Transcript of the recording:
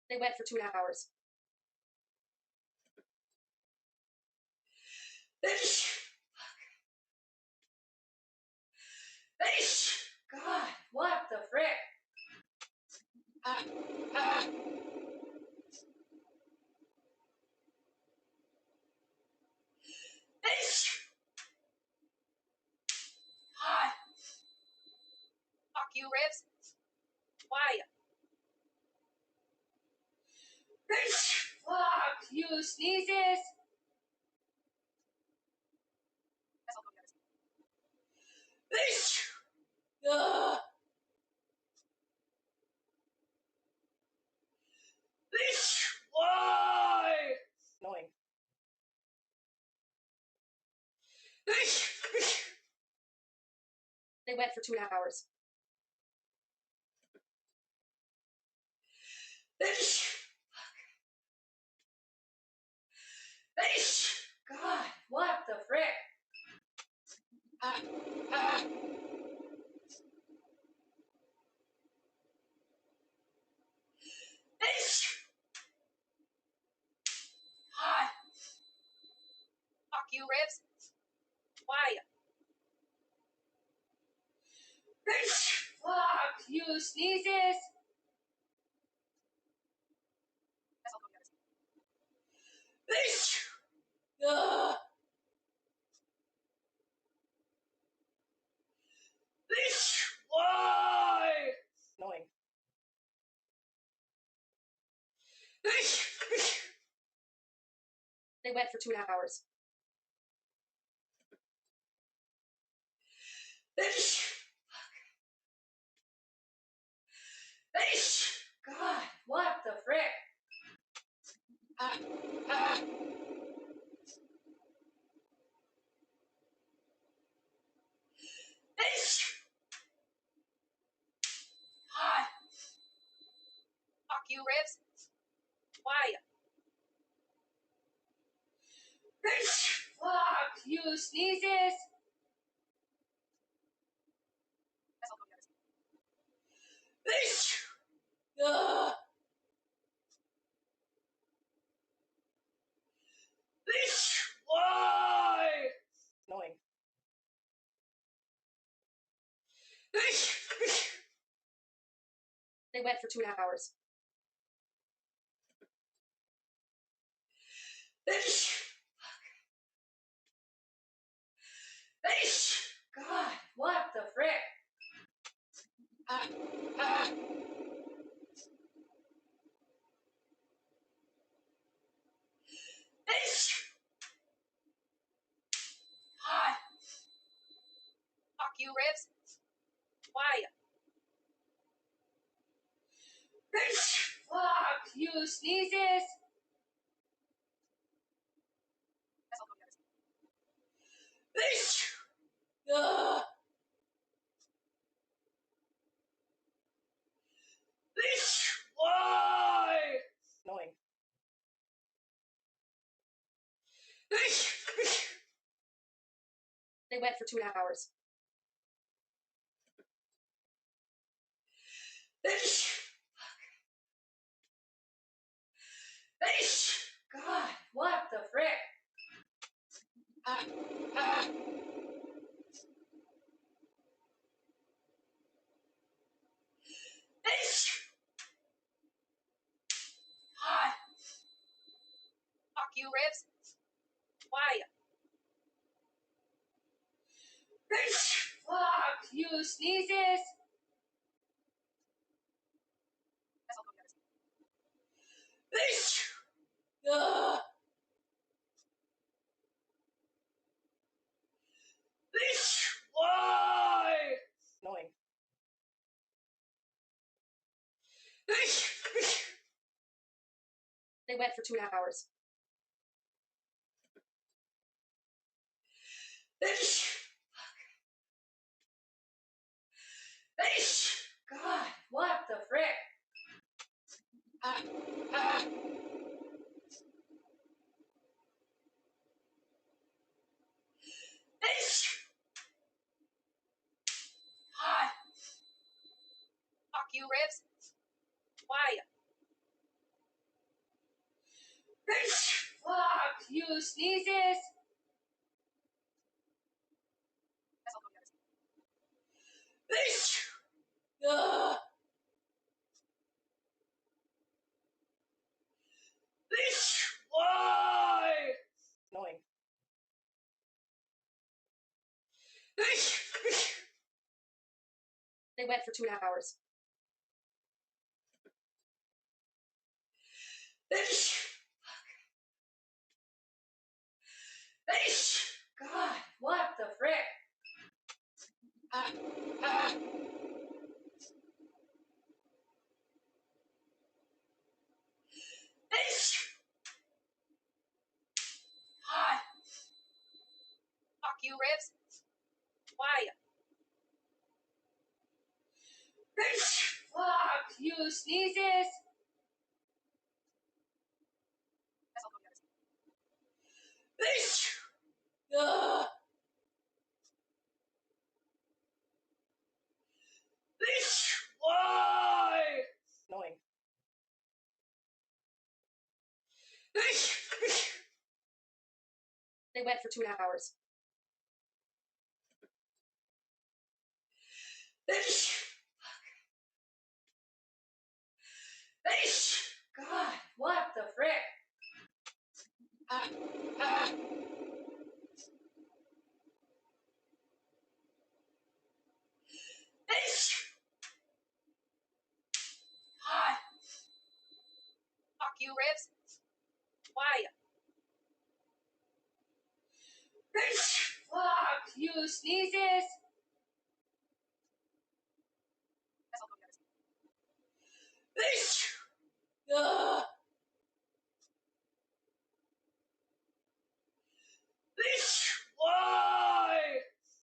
They went for 2.5 hours. God, what the frick? God. Fuck you, Ribs. Why? Fuck you, sneezes. Ugh. Why? Annoying. They went for 2.5 hours. God, what the frick? God. Fuck you, Ribs. Why? Fuck you, sneezes. Ugh. Why? Annoying. They went for 2.5 hours. God, what the frick? God. Fuck you, Ribs. Why? Fuck you, sneezes. Ugh. Why? Annoying. They went for 2.5 hours. God, what the frick? God. Fuck you, Ribs. Why? Fuck you, sneezes. Ugh. Why? Annoying. They went for 2.5 hours. God, what the frick? God. Fuck you, Ribs. Why? Fuck you, sneezes. Ugh. Why? Annoying. They went for 2.5 hours. God, what the frick? God. Fuck you, ribs. Why? Fuck you, sneezes. Ugh. Why? Annoying. They went for 2.5 hours. God, what the frick? God. Fuck you, ribs. Why? Fuck you, sneezes. Ugh. Why? Annoying. They went for 2.5 hours. God, what the frick? God. Fuck you, ribs. Why? Fuck you, sneezes.